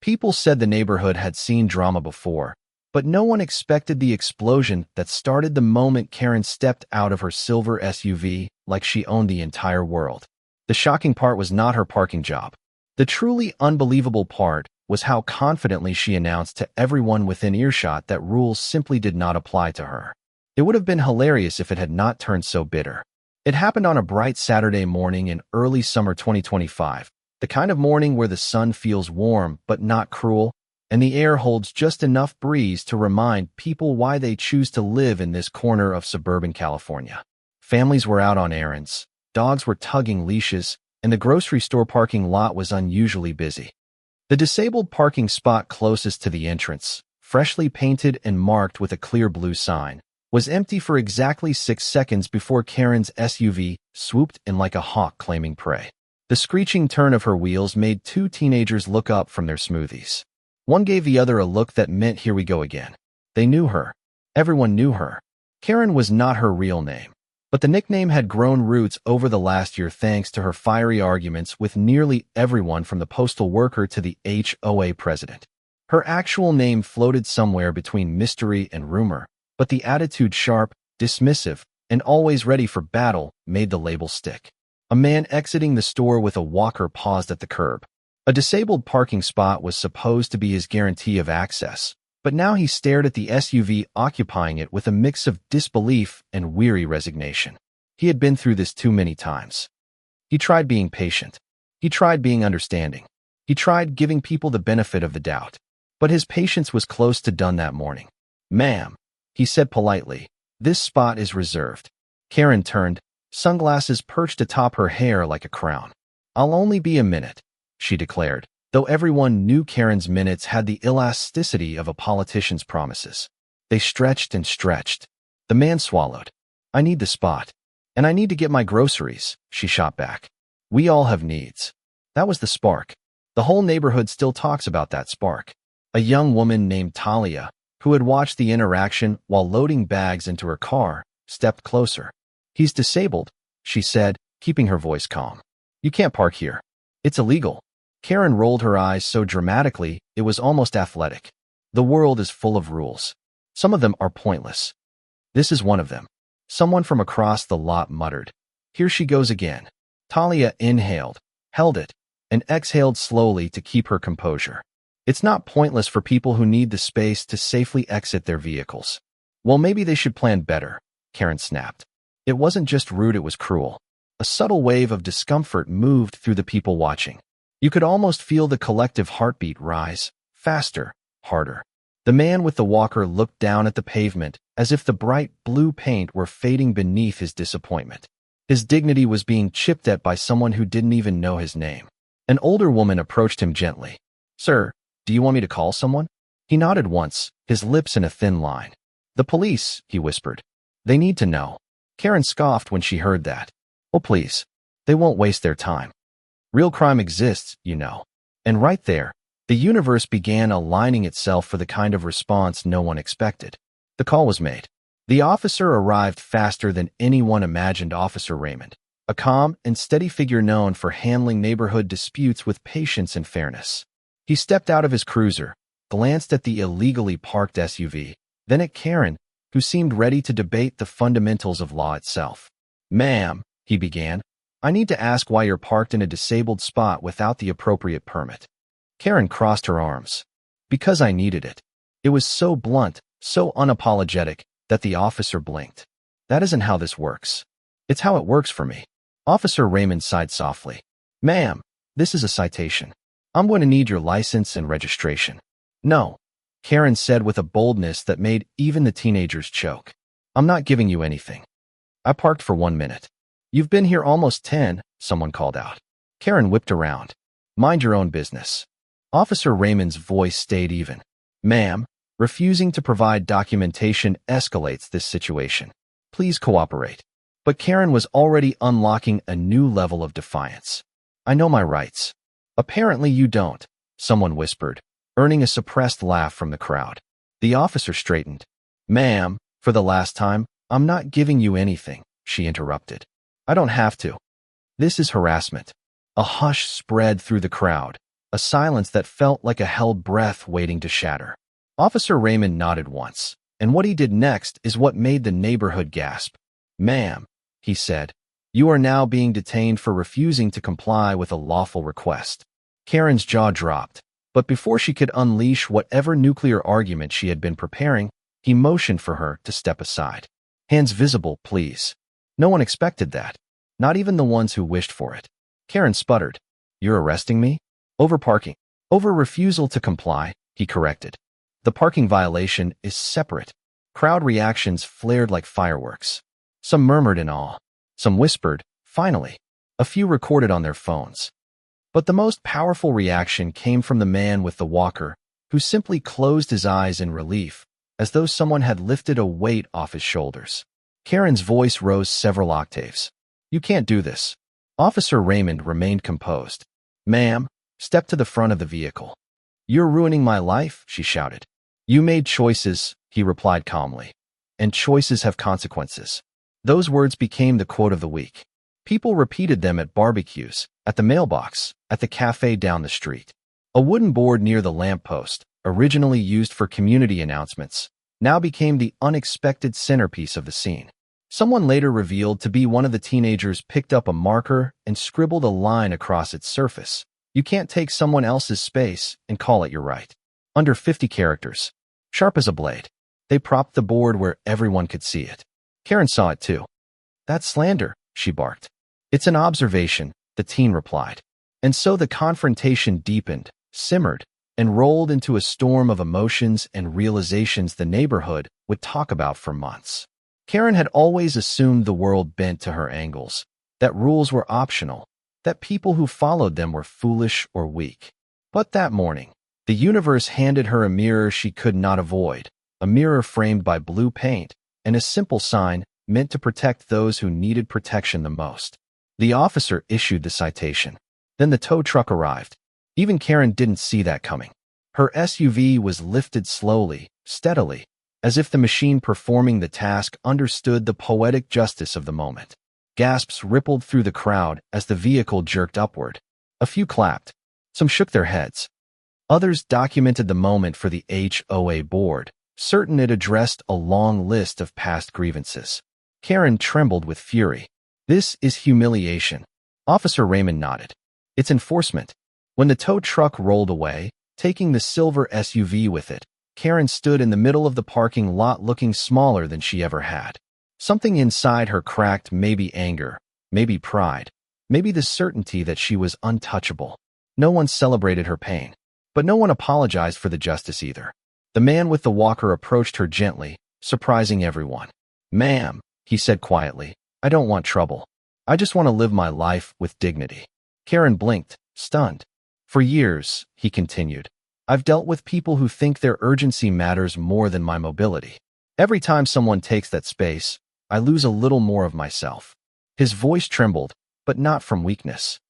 People said the neighborhood had seen drama before, but no one expected the explosion that started the moment Karen stepped out of her silver SUV like she owned the entire world. The shocking part was not her parking job. The truly unbelievable part was how confidently she announced to everyone within earshot that rules simply did not apply to her. It would have been hilarious if it had not turned so bitter. It happened on a bright Saturday morning in early summer 2025, the kind of morning where the sun feels warm but not cruel, and the air holds just enough breeze to remind people why they choose to live in this corner of suburban California. Families were out on errands, dogs were tugging leashes, and the grocery store parking lot was unusually busy. The disabled parking spot closest to the entrance, freshly painted and marked with a clear blue sign, was empty for exactly 6 seconds before Karen's SUV swooped in like a hawk claiming prey. The screeching turn of her wheels made 2 teenagers look up from their smoothies. One gave the other a look that meant here we go again. They knew her. Everyone knew her. Karen was not her real name, but the nickname had grown roots over the last year thanks to her fiery arguments with nearly everyone from the postal worker to the HOA president. Her actual name floated somewhere between mystery and rumor, but the attitude sharp, dismissive, and always ready for battle made the label stick. A man exiting the store with a walker paused at the curb. A disabled parking spot was supposed to be his guarantee of access, but now he stared at the SUV occupying it with a mix of disbelief and weary resignation. He had been through this too many times. He tried being patient. He tried being understanding. He tried giving people the benefit of the doubt. But his patience was close to done that morning. "Ma'am," he said politely, "this spot is reserved." Karen turned, sunglasses perched atop her hair like a crown. "I'll only be a minute," she declared, though everyone knew Karen's minutes had the elasticity of a politician's promises. They stretched and stretched. The man swallowed. "I need the spot. And I need to get my groceries," she shot back. "We all have needs." That was the spark. The whole neighborhood still talks about that spark. A young woman named Talia, who had watched the interaction while loading bags into her car, stepped closer. "He's disabled," she said, keeping her voice calm. "You can't park here. It's illegal." Karen rolled her eyes so dramatically it was almost athletic. The world is full of rules. Some of them are pointless. This is one of them. Someone from across the lot muttered, "Here she goes again." Talia inhaled, held it, and exhaled slowly to keep her composure. "It's not pointless for people who need the space to safely exit their vehicles." "Well, maybe they should plan better," Karen snapped. It wasn't just rude, it was cruel. A subtle wave of discomfort moved through the people watching. You could almost feel the collective heartbeat rise, faster, harder. The man with the walker looked down at the pavement as if the bright blue paint were fading beneath his disappointment. His dignity was being chipped at by someone who didn't even know his name. An older woman approached him gently. "Sir, do you want me to call someone?" He nodded once, his lips in a thin line. "The police," he whispered. "They need to know." Karen scoffed when she heard that. "Oh, please. They won't waste their time. Real crime exists, you know." And right there, the universe began aligning itself for the kind of response no one expected. The call was made. The officer arrived faster than anyone imagined. Officer Raymond, a calm and steady figure known for handling neighborhood disputes with patience and fairness. He stepped out of his cruiser, glanced at the illegally parked SUV, then at Karen, who seemed ready to debate the fundamentals of law itself. "Ma'am," he began, "I need to ask why you're parked in a disabled spot without the appropriate permit." Karen crossed her arms. "Because I needed it." It was so blunt, so unapologetic, that the officer blinked. "That isn't how this works." "It's how it works for me." Officer Raymond sighed softly. "Ma'am, this is a citation. I'm going to need your license and registration." "No," Karen said with a boldness that made even the teenagers choke. "I'm not giving you anything. I parked for 1 minute." "You've been here almost 10, someone called out. Karen whipped around. "Mind your own business." Officer Raymond's voice stayed even. "Ma'am, refusing to provide documentation escalates this situation. Please cooperate." But Karen was already unlocking a new level of defiance. "I know my rights." "Apparently you don't," someone whispered, earning a suppressed laugh from the crowd. The officer straightened. "Ma'am, for the last time, I'm not giving you anything," she interrupted. "I don't have to." "This is harassment." A hush spread through the crowd. a silence that felt like a held breath waiting to shatter. Officer Raymond nodded once, and what he did next is what made the neighborhood gasp. "Ma'am," he said, "you are now being detained for refusing to comply with a lawful request." Karen's jaw dropped, but before she could unleash whatever nuclear argument she had been preparing, he motioned for her to step aside. "Hands visible, please." No one expected that, not even the ones who wished for it. Karen sputtered. "You're arresting me?" "Over parking." "Over refusal to comply," he corrected. "The parking violation is separate." Crowd reactions flared like fireworks. Some murmured in awe. Some whispered, "Finally." A few recorded on their phones. But the most powerful reaction came from the man with the walker, who simply closed his eyes in relief, as though someone had lifted a weight off his shoulders. Karen's voice rose several octaves. "You can't do this." Officer Raymond remained composed. "Ma'am, step to the front of the vehicle." "You're ruining my life," she shouted. "You made choices," he replied calmly. "And choices have consequences." Those words became the quote of the week. People repeated them at barbecues, at the mailbox, at the cafe down the street. A wooden board near the lamppost, originally used for community announcements, now became the unexpected centerpiece of the scene. Someone later revealed to be one of the teenagers picked up a marker and scribbled a line across its surface. "You can't take someone else's space and call it your right." Under 50 characters. Sharp as a blade. They propped the board where everyone could see it. Karen saw it too. "That's slander," she barked. "It's an observation," the teen replied. And so the confrontation deepened, simmered, and rolled into a storm of emotions and realizations the neighborhood would talk about for months. Karen had always assumed the world bent to her angles, that rules were optional, that people who followed them were foolish or weak. But that morning, the universe handed her a mirror she could not avoid, a mirror framed by blue paint, and a simple sign meant to protect those who needed protection the most. The officer issued the citation. Then the tow truck arrived. Even Karen didn't see that coming. Her SUV was lifted slowly, steadily, as if the machine performing the task understood the poetic justice of the moment. Gasps rippled through the crowd as the vehicle jerked upward. A few clapped. Some shook their heads. Others documented the moment for the HOA board, certain it addressed a long list of past grievances. Karen trembled with fury. "This is humiliation." Officer Raymond nodded. "It's enforcement." When the tow truck rolled away, taking the silver SUV with it, Karen stood in the middle of the parking lot looking smaller than she ever had. Something inside her cracked, maybe anger, maybe pride, maybe the certainty that she was untouchable. No one celebrated her pain, but no one apologized for the justice either. The man with the walker approached her gently, surprising everyone. "Ma'am," he said quietly, "I don't want trouble. I just want to live my life with dignity." Karen blinked, stunned. "For years," he continued, "I've dealt with people who think their urgency matters more than my mobility. Every time someone takes that space, I lose a little more of myself." His voice trembled, but not from weakness.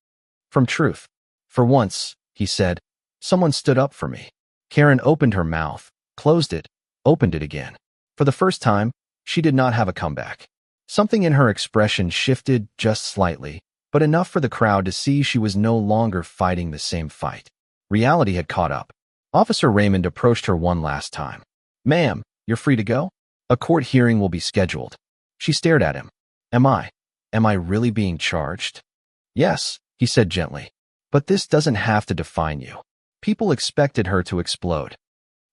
From truth. "For once," he said, "someone stood up for me." Karen opened her mouth, closed it, opened it again. For the first time, she did not have a comeback. Something in her expression shifted just slightly, but enough for the crowd to see she was no longer fighting the same fight. Reality had caught up. Officer Raymond approached her one last time. "Ma'am, you're free to go? A court hearing will be scheduled." She stared at him. Am I really being charged?" "Yes," he said gently. "But this doesn't have to define you." People expected her to explode.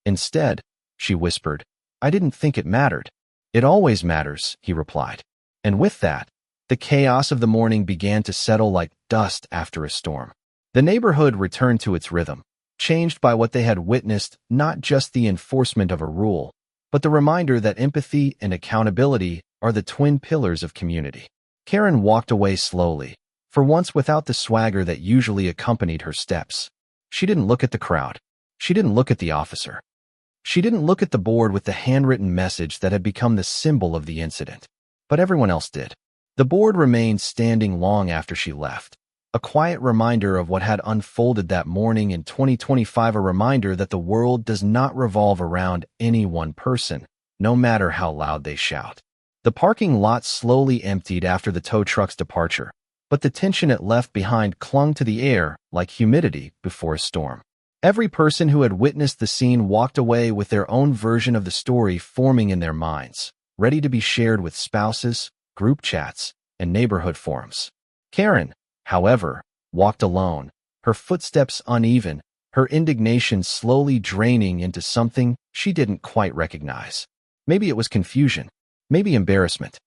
"Instead," she whispered, "I didn't think it mattered." "It always matters," he replied. And with that, the chaos of the morning began to settle like dust after a storm. The neighborhood returned to its rhythm, changed by what they had witnessed, not just the enforcement of a rule, but the reminder that empathy and accountability are the twin pillars of community. Karen walked away slowly, for once without the swagger that usually accompanied her steps. She didn't look at the crowd. She didn't look at the officer. She didn't look at the board with the handwritten message that had become the symbol of the incident. But everyone else did. The board remained standing long after she left, a quiet reminder of what had unfolded that morning in 2025, a reminder that the world does not revolve around any one person, no matter how loud they shout. The parking lot slowly emptied after the tow truck's departure, but the tension it left behind clung to the air like humidity before a storm. Every person who had witnessed the scene walked away with their own version of the story forming in their minds, ready to be shared with spouses, group chats, and neighborhood forums. Karen, however, walked alone, her footsteps uneven, her indignation slowly draining into something she didn't quite recognize. Maybe it was confusion, maybe embarrassment,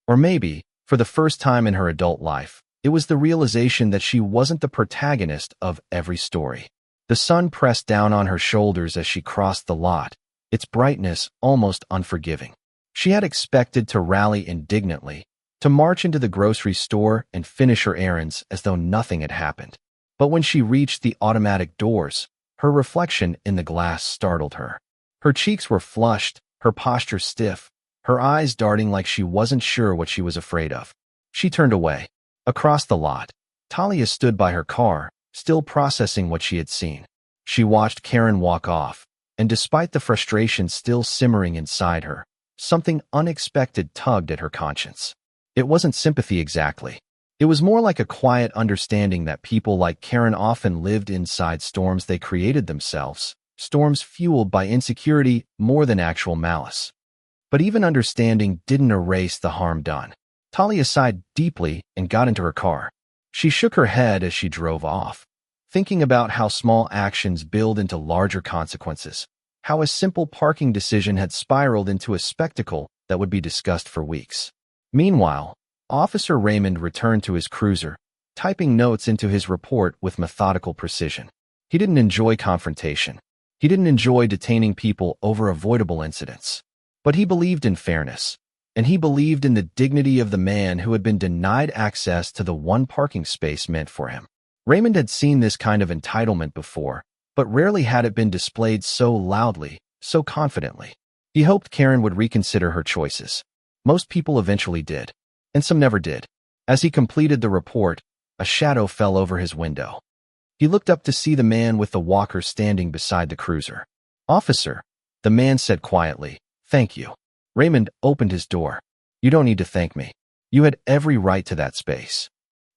or maybe, for the first time in her adult life, it was the realization that she wasn't the protagonist of every story. The sun pressed down on her shoulders as she crossed the lot, its brightness almost unforgiving. She had expected to rally indignantly, to march into the grocery store and finish her errands as though nothing had happened. But when she reached the automatic doors, her reflection in the glass startled her. Her cheeks were flushed, her posture stiff, her eyes darting like she wasn't sure what she was afraid of. She turned away. Across the lot, Talia stood by her car, still processing what she had seen. She watched Karen walk off, and despite the frustration still simmering inside her, something unexpected tugged at her conscience. It wasn't sympathy exactly. It was more like a quiet understanding that people like Karen often lived inside storms they created themselves, storms fueled by insecurity more than actual malice. But even understanding didn't erase the harm done. Talia sighed deeply and got into her car. She shook her head as she drove off, thinking about how small actions build into larger consequences, how a simple parking decision had spiraled into a spectacle that would be discussed for weeks. Meanwhile, Officer Raymond returned to his cruiser, typing notes into his report with methodical precision. He didn't enjoy confrontation. He didn't enjoy detaining people over avoidable incidents. But he believed in fairness, and he believed in the dignity of the man who had been denied access to the one parking space meant for him. Raymond had seen this kind of entitlement before, but rarely had it been displayed so loudly, so confidently. He hoped Karen would reconsider her choices. Most people eventually did, and some never did. As he completed the report, a shadow fell over his window. He looked up to see the man with the walker standing beside the cruiser. "Officer," the man said quietly, "thank you." Raymond opened his door. "You don't need to thank me. You had every right to that space."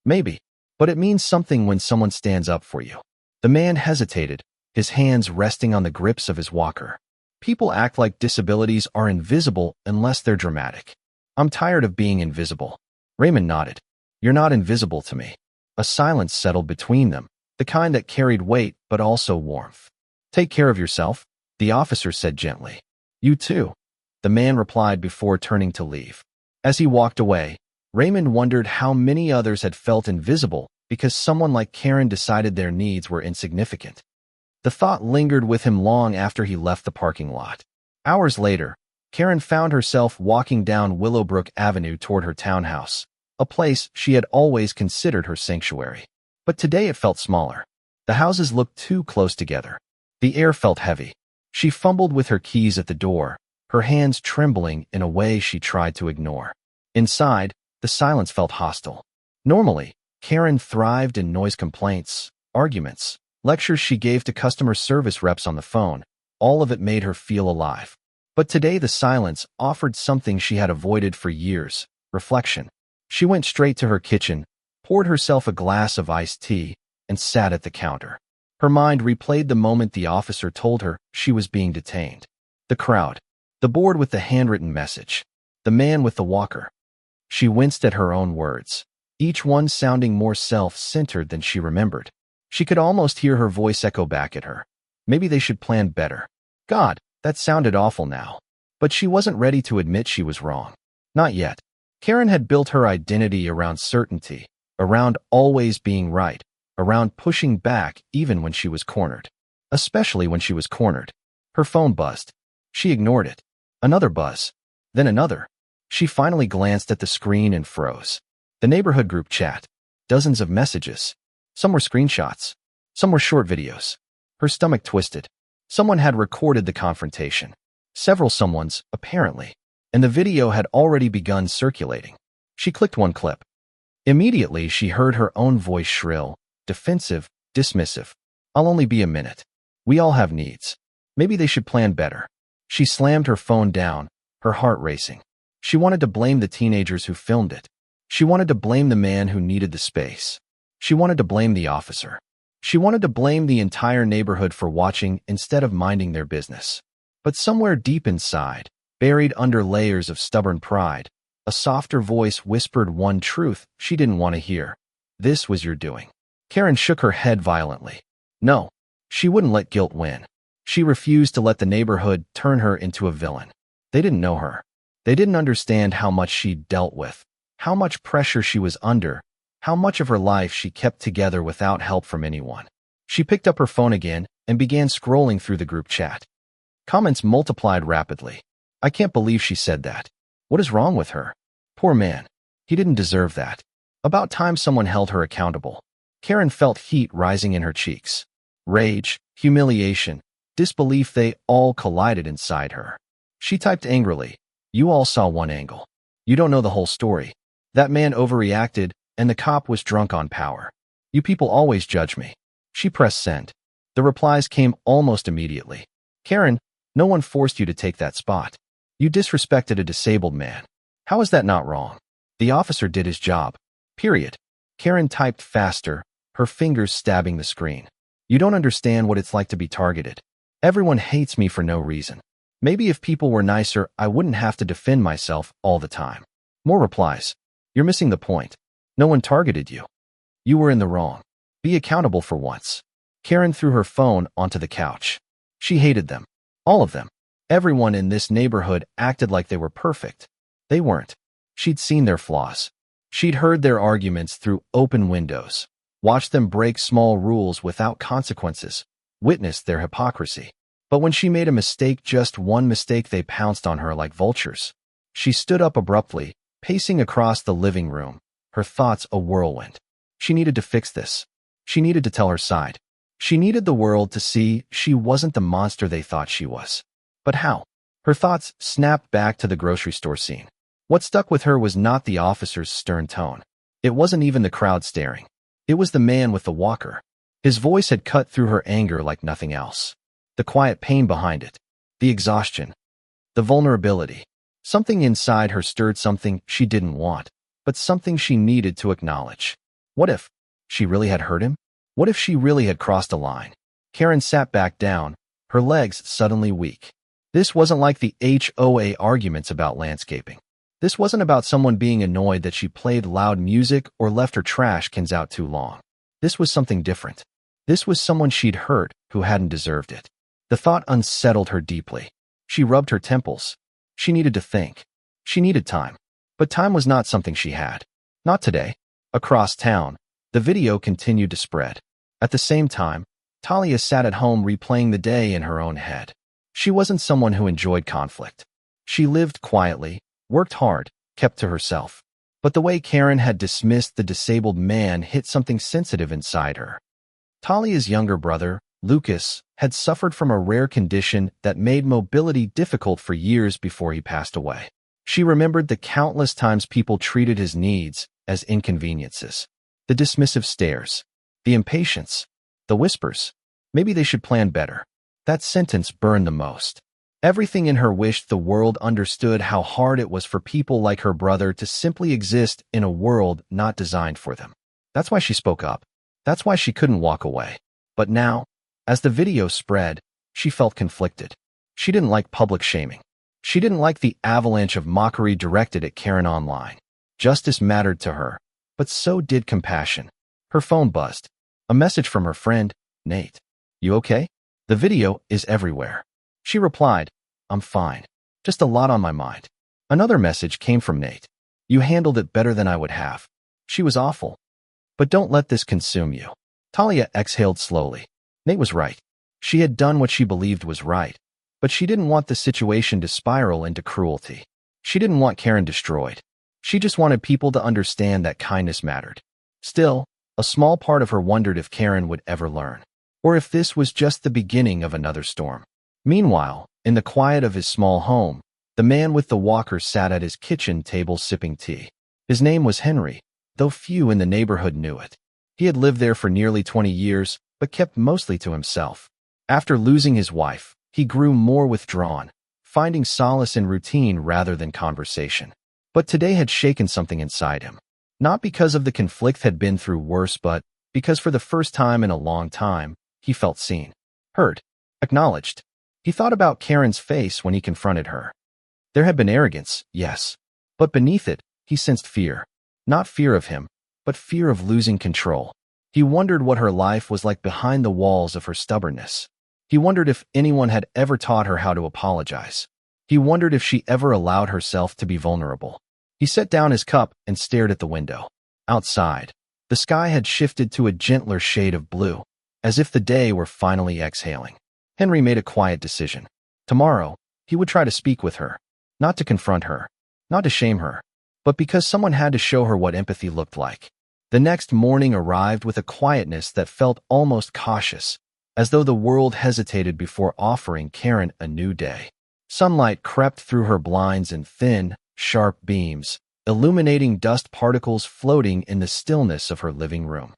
"Maybe, but it means something when someone stands up for you." The man hesitated, his hands resting on the grips of his walker. People act like disabilities are invisible unless they're dramatic. "I'm tired of being invisible." Raymond nodded. "You're not invisible to me." A silence settled between them, the kind that carried weight but also warmth. "Take care of yourself," the officer said gently. "You too," the man replied before turning to leave. As he walked away, Raymond wondered how many others had felt invisible because someone like Karen decided their needs were insignificant. The thought lingered with him long after he left the parking lot. Hours later, Karen found herself walking down Willowbrook Avenue toward her townhouse, a place she had always considered her sanctuary. But today it felt smaller. The houses looked too close together. The air felt heavy. She fumbled with her keys at the door, her hands trembling in a way she tried to ignore. Inside, the silence felt hostile. Normally, Karen thrived in noise complaints, arguments, lectures she gave to customer service reps on the phone. All of it made her feel alive. But today the silence offered something she had avoided for years: reflection. She went straight to her kitchen, poured herself a glass of iced tea, and sat at the counter. Her mind replayed the moment the officer told her she was being detained. The crowd. The board with the handwritten message. The man with the walker. She winced at her own words, each one sounding more self-centered than she remembered. She could almost hear her voice echo back at her. Maybe they should plan better. God, that sounded awful now. But she wasn't ready to admit she was wrong. Not yet. Karen had built her identity around certainty, around always being right, around pushing back even when she was cornered. Especially when she was cornered. Her phone buzzed. She ignored it. Another buzz. Then another. She finally glanced at the screen and froze. The neighborhood group chat. Dozens of messages. Some were screenshots. Some were short videos. Her stomach twisted. Someone had recorded the confrontation. Several someones, apparently. And the video had already begun circulating. She clicked one clip. Immediately, she heard her own voice shrill, defensive, dismissive. "I'll only be a minute. We all have needs. Maybe they should plan better." She slammed her phone down, her heart racing. She wanted to blame the teenagers who filmed it. She wanted to blame the man who needed the space. She wanted to blame the officer. She wanted to blame the entire neighborhood for watching instead of minding their business. But somewhere deep inside, buried under layers of stubborn pride, a softer voice whispered one truth she didn't want to hear. This was your doing. Karen shook her head violently. No, she wouldn't let guilt win. She refused to let the neighborhood turn her into a villain. They didn't know her. They didn't understand how much she'd dealt with, how much pressure she was under, how much of her life she kept together without help from anyone. She picked up her phone again and began scrolling through the group chat. Comments multiplied rapidly. I can't believe she said that. What is wrong with her? Poor man. He didn't deserve that. About time someone held her accountable. Karen felt heat rising in her cheeks. Rage, humiliation, disbelief, they all collided inside her. She typed angrily, "You all saw one angle. You don't know the whole story. That man overreacted, and the cop was drunk on power. You people always judge me." She pressed send. The replies came almost immediately. Karen, no one forced you to take that spot. You disrespected a disabled man. How is that not wrong? The officer did his job. Period. Karen typed faster, her fingers stabbing the screen. You don't understand what it's like to be targeted. Everyone hates me for no reason. Maybe if people were nicer, I wouldn't have to defend myself all the time. More replies. You're missing the point. No one targeted you. You were in the wrong. Be accountable for once. Karen threw her phone onto the couch. She hated them. All of them. Everyone in this neighborhood acted like they were perfect. They weren't. She'd seen their flaws. She'd heard their arguments through open windows, watched them break small rules without consequences, witnessed their hypocrisy. But when she made a mistake, just one mistake, they pounced on her like vultures. She stood up abruptly, pacing across the living room, her thoughts a whirlwind. She needed to fix this. She needed to tell her side. She needed the world to see she wasn't the monster they thought she was. But how? Her thoughts snapped back to the grocery store scene. What stuck with her was not the officer's stern tone. It wasn't even the crowd staring. It was the man with the walker. His voice had cut through her anger like nothing else. The quiet pain behind it. The exhaustion. The vulnerability. Something inside her stirred, something she didn't want, but something she needed to acknowledge. What if she really had hurt him? What if she really had crossed a line? Karen sat back down, her legs suddenly weak. This wasn't like the HOA arguments about landscaping. This wasn't about someone being annoyed that she played loud music or left her trash cans out too long. This was something different. This was someone she'd hurt who hadn't deserved it. The thought unsettled her deeply. She rubbed her temples. She needed to think. She needed time. But time was not something she had. Not today. Across town, the video continued to spread. At the same time, Talia sat at home replaying the day in her own head. She wasn't someone who enjoyed conflict. She lived quietly, worked hard, kept to herself. But the way Karen had dismissed the disabled man hit something sensitive inside her. Talia's younger brother, Lucas, had suffered from a rare condition that made mobility difficult for years before he passed away. She remembered the countless times people treated his needs as inconveniences. The dismissive stares, the impatience, the whispers. Maybe they should plan better. That sentence burned the most. Everything in her wished the world understood how hard it was for people like her brother to simply exist in a world not designed for them. That's why she spoke up. That's why she couldn't walk away. But now, as the video spread, she felt conflicted. She didn't like public shaming. She didn't like the avalanche of mockery directed at Karen online. Justice mattered to her, but so did compassion. Her phone buzzed. A message from her friend, Nate. You okay? The video is everywhere. She replied, I'm fine. Just a lot on my mind. Another message came from Nate. You handled it better than I would have. She was awful. But don't let this consume you. Talia exhaled slowly. Nate was right. She had done what she believed was right. But she didn't want the situation to spiral into cruelty. She didn't want Karen destroyed. She just wanted people to understand that kindness mattered. Still, a small part of her wondered if Karen would ever learn. Or if this was just the beginning of another storm. Meanwhile, in the quiet of his small home, the man with the walker sat at his kitchen table sipping tea. His name was Henry, though few in the neighborhood knew it. He had lived there for nearly 20 years, but kept mostly to himself. After losing his wife, he grew more withdrawn, finding solace in routine rather than conversation. But today had shaken something inside him. Not because of the conflict had been through worse, but because for the first time in a long time, he felt seen, heard, acknowledged. He thought about Karen's face when he confronted her. There had been arrogance, yes, but beneath it, he sensed fear. Not fear of him, but fear of losing control. He wondered what her life was like behind the walls of her stubbornness. He wondered if anyone had ever taught her how to apologize. He wondered if she ever allowed herself to be vulnerable. He set down his cup and stared at the window. Outside, the sky had shifted to a gentler shade of blue, as if the day were finally exhaling. Henry made a quiet decision. Tomorrow, he would try to speak with her. Not to confront her, not to shame her, but because someone had to show her what empathy looked like. The next morning arrived with a quietness that felt almost cautious, as though the world hesitated before offering Karen a new day. Sunlight crept through her blinds in thin, sharp beams, illuminating dust particles floating in the stillness of her living room.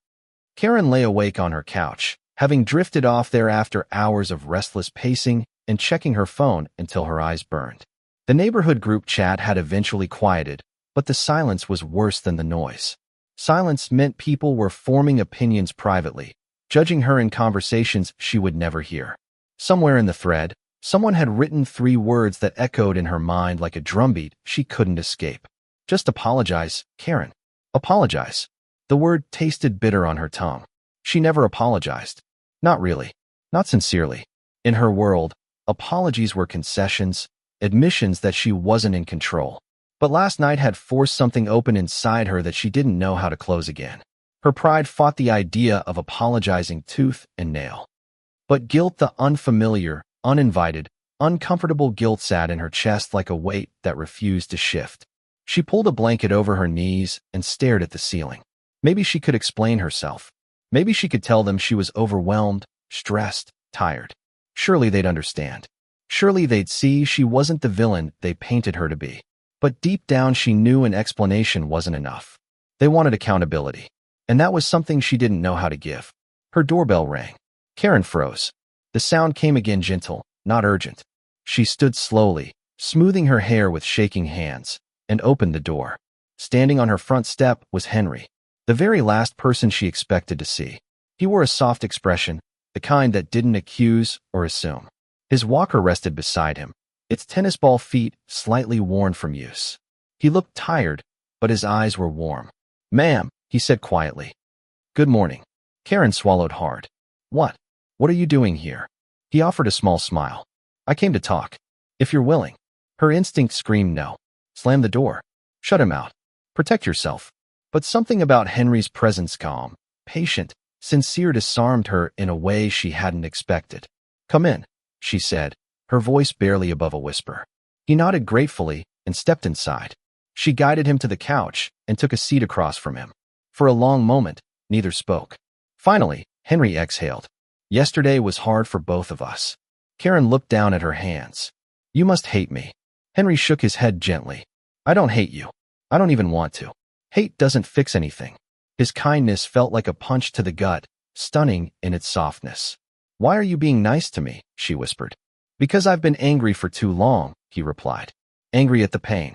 Karen lay awake on her couch, having drifted off there after hours of restless pacing and checking her phone until her eyes burned. The neighborhood group chat had eventually quieted, but the silence was worse than the noise. Silence meant people were forming opinions privately, judging her in conversations she would never hear. Somewhere in the thread, someone had written 3 words that echoed in her mind like a drumbeat she couldn't escape. Just apologize, Karen. Apologize. The word tasted bitter on her tongue. She never apologized. Not really. Not sincerely. In her world, apologies were concessions, admissions that she wasn't in control. But last night had forced something open inside her that she didn't know how to close again. Her pride fought the idea of apologizing tooth and nail. But guilt, the unfamiliar, uninvited, uncomfortable guilt sat in her chest like a weight that refused to shift. She pulled a blanket over her knees and stared at the ceiling. Maybe she could explain herself. Maybe she could tell them she was overwhelmed, stressed, tired. Surely they'd understand. Surely they'd see she wasn't the villain they painted her to be. But deep down she knew an explanation wasn't enough. They wanted accountability. And that was something she didn't know how to give. Her doorbell rang. Karen froze. The sound came again, gentle, not urgent. She stood slowly, smoothing her hair with shaking hands, and opened the door. Standing on her front step was Henry, the very last person she expected to see. He wore a soft expression, the kind that didn't accuse or assume. His walker rested beside him, its tennis ball feet slightly worn from use. He looked tired, but his eyes were warm. "Ma'am," he said quietly. "Good morning." Karen swallowed hard. "What? What are you doing here?" He offered a small smile. "I came to talk. If you're willing." Her instinct screamed no. Slam the door. Shut him out. Protect yourself. But something about Henry's presence, calm, patient, sincere, disarmed her in a way she hadn't expected. "Come in," she said, her voice barely above a whisper. He nodded gratefully and stepped inside. She guided him to the couch and took a seat across from him. For a long moment, neither spoke. Finally, Henry exhaled. "Yesterday was hard for both of us." Karen looked down at her hands. "You must hate me." Henry shook his head gently. "I don't hate you. I don't even want to. Hate doesn't fix anything." His kindness felt like a punch to the gut, stunning in its softness. "Why are you being nice to me?" she whispered. "Because I've been angry for too long," he replied. "Angry at the pain.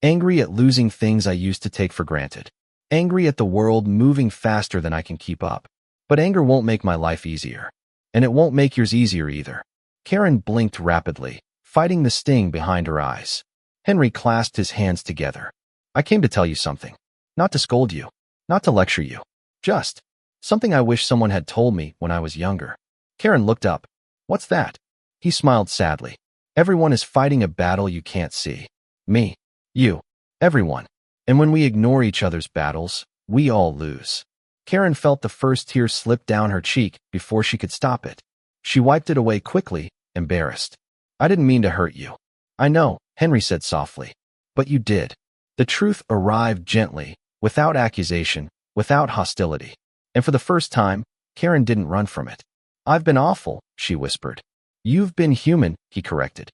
Angry at losing things I used to take for granted. Angry at the world moving faster than I can keep up. But anger won't make my life easier. And it won't make yours easier either." Karen blinked rapidly, fighting the sting behind her eyes. Henry clasped his hands together. "I came to tell you something. Not to scold you. Not to lecture you. Just something I wish someone had told me when I was younger." Karen looked up. "What's that?" He smiled sadly. "Everyone is fighting a battle you can't see. Me. You. Everyone. And when we ignore each other's battles, we all lose." Karen felt the first tear slip down her cheek before she could stop it. She wiped it away quickly, embarrassed. "I didn't mean to hurt you." "I know," Henry said softly. "But you did." The truth arrived gently, without accusation, without hostility. And for the first time, Karen didn't run from it. "I've been awful," she whispered. "You've been human," he corrected.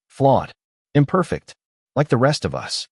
"Flawed. Imperfect. Like the rest of us."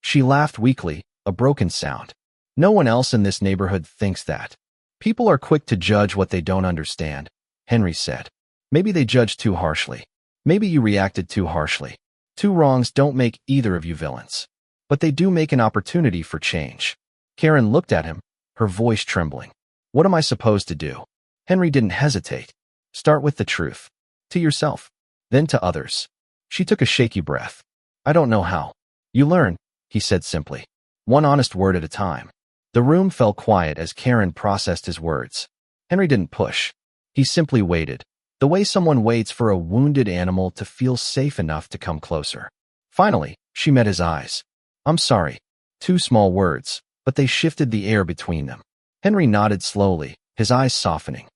She laughed weakly, a broken sound. "No one else in this neighborhood thinks that. People are quick to judge what they don't understand," Henry said. "Maybe they judge too harshly. Maybe you reacted too harshly. 2 wrongs don't make either of you villains. But they do make an opportunity for change." Karen looked at him, her voice trembling. What am I supposed to do? Henry didn't hesitate. Start with the truth. To yourself. Then to others. She took a shaky breath. I don't know how. You learn, he said simply. One honest word at a time. The room fell quiet as Karen processed his words. Henry didn't push. He simply waited, the way someone waits for a wounded animal to feel safe enough to come closer. Finally, she met his eyes. I'm sorry. 2 small words, but they shifted the air between them. Henry nodded slowly, his eyes softening.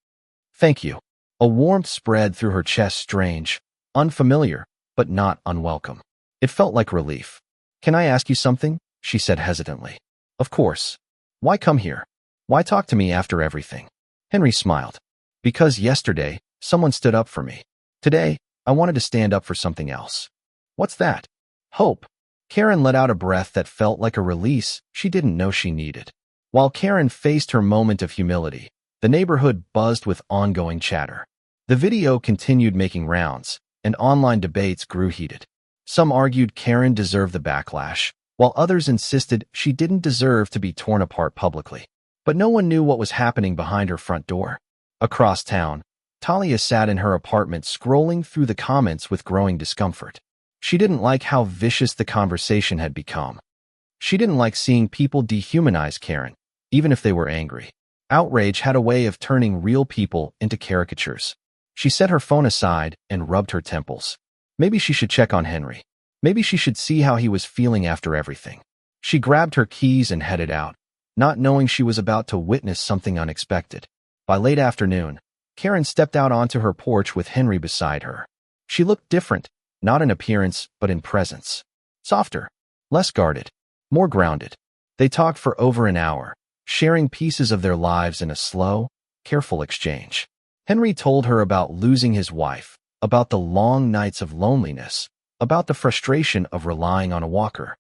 Thank you. A warmth spread through her chest, strange, unfamiliar, but not unwelcome. It felt like relief. Can I ask you something? She said hesitantly. Of course. Why come here? Why talk to me after everything? Henry smiled. Because yesterday, someone stood up for me. Today, I wanted to stand up for something else. What's that? Hope. Karen let out a breath that felt like a release she didn't know she needed. While Karen faced her moment of humility, the neighborhood buzzed with ongoing chatter. The video continued making rounds, and online debates grew heated. Some argued Karen deserved the backlash, while others insisted she didn't deserve to be torn apart publicly. But no one knew what was happening behind her front door. Across town, Talia sat in her apartment scrolling through the comments with growing discomfort. She didn't like how vicious the conversation had become. She didn't like seeing people dehumanize Karen, even if they were angry. Outrage had a way of turning real people into caricatures. She set her phone aside and rubbed her temples. Maybe she should check on Henry. Maybe she should see how he was feeling after everything. She grabbed her keys and headed out, not knowing she was about to witness something unexpected. By late afternoon, Karen stepped out onto her porch with Henry beside her. She looked different, not in appearance, but in presence. Softer, less guarded, more grounded. They talked for over an hour, sharing pieces of their lives in a slow, careful exchange. Henry told her about losing his wife, about the long nights of loneliness, about the frustration of relying on a walker.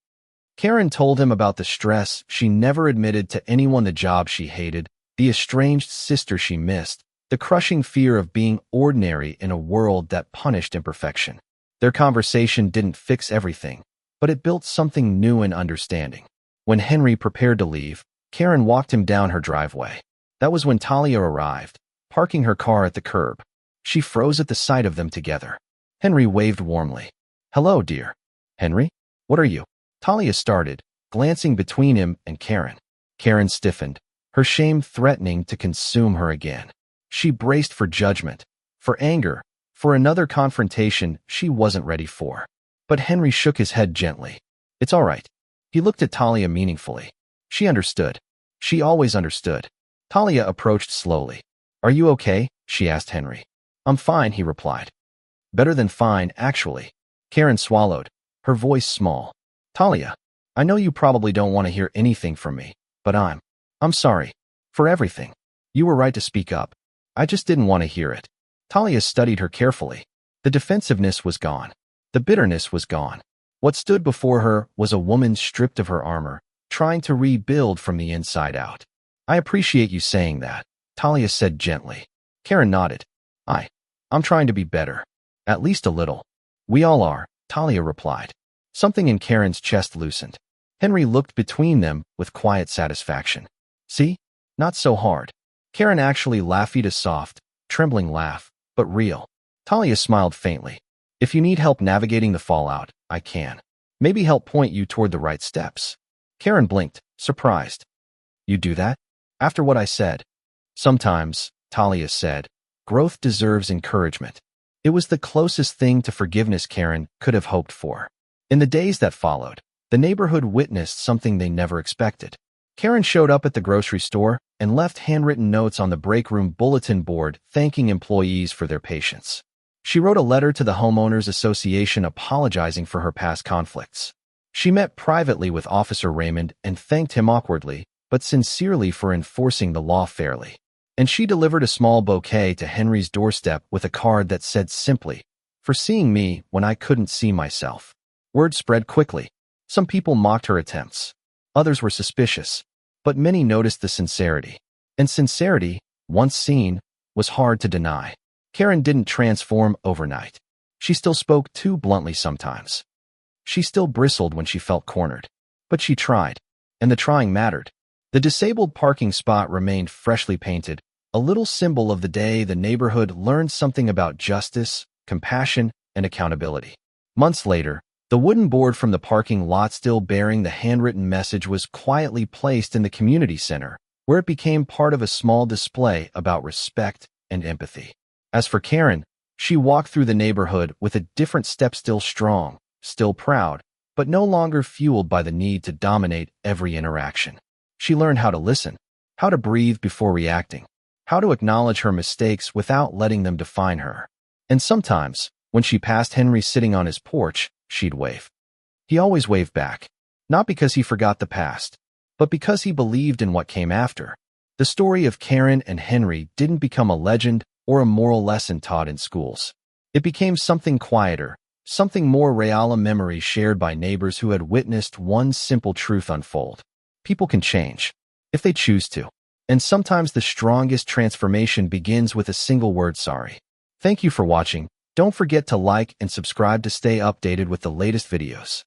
Karen told him about the stress she never admitted to anyone, the job she hated, the estranged sister she missed, the crushing fear of being ordinary in a world that punished imperfection. Their conversation didn't fix everything, but it built something new in understanding. When Henry prepared to leave, Karen walked him down her driveway. That was when Talia arrived, parking her car at the curb. She froze at the sight of them together. Henry waved warmly. Hello, dear. Henry? What are you? Talia started, glancing between him and Karen. Karen stiffened, her shame threatening to consume her again. She braced for judgment, for anger, for another confrontation she wasn't ready for. But Henry shook his head gently. It's all right. He looked at Talia meaningfully. She understood. She always understood. Talia approached slowly. Are you okay? She asked Henry. I'm fine, he replied. Better than fine, actually. Karen swallowed, her voice small. Talia, I know you probably don't want to hear anything from me, but I'm sorry. For everything. You were right to speak up. I just didn't want to hear it. Talia studied her carefully. The defensiveness was gone. The bitterness was gone. What stood before her was a woman stripped of her armor, trying to rebuild from the inside out. I appreciate you saying that, Talia said gently. Karen nodded. I'm trying to be better. At least a little. We all are, Talia replied. Something in Karen's chest loosened. Henry looked between them with quiet satisfaction. See? Not so hard. Karen actually laughed, a soft, trembling laugh, but real. Talia smiled faintly. If you need help navigating the fallout, I can. Maybe help point you toward the right steps. Karen blinked, surprised. You do that? After what I said? Sometimes, Talia said, growth deserves encouragement. It was the closest thing to forgiveness Karen could have hoped for. In the days that followed, the neighborhood witnessed something they never expected. Karen showed up at the grocery store and left handwritten notes on the break room bulletin board thanking employees for their patience. She wrote a letter to the Homeowners Association apologizing for her past conflicts. She met privately with Officer Raymond and thanked him awkwardly, but sincerely for enforcing the law fairly. And she delivered a small bouquet to Henry's doorstep with a card that said simply, for seeing me when I couldn't see myself. Word spread quickly. Some people mocked her attempts. Others were suspicious, but many noticed the sincerity. And sincerity, once seen, was hard to deny. Karen didn't transform overnight. She still spoke too bluntly sometimes. She still bristled when she felt cornered. But she tried, and the trying mattered. The disabled parking spot remained freshly painted, a little symbol of the day the neighborhood learned something about justice, compassion, and accountability. Months later, the wooden board from the parking lot still bearing the handwritten message was quietly placed in the community center, where it became part of a small display about respect and empathy. As for Karen, she walked through the neighborhood with a different step, still strong, still proud, but no longer fueled by the need to dominate every interaction. She learned how to listen, how to breathe before reacting, how to acknowledge her mistakes without letting them define her. And sometimes, when she passed Henry sitting on his porch, she'd wave. He always waved back, not because he forgot the past, but because he believed in what came after. The story of Karen and Henry didn't become a legend or a moral lesson taught in schools. It became something quieter, something more real, a memory shared by neighbors who had witnessed one simple truth unfold. People can change, if they choose to. And sometimes the strongest transformation begins with a single word: sorry. Thank you for watching. Don't forget to like and subscribe to stay updated with the latest videos.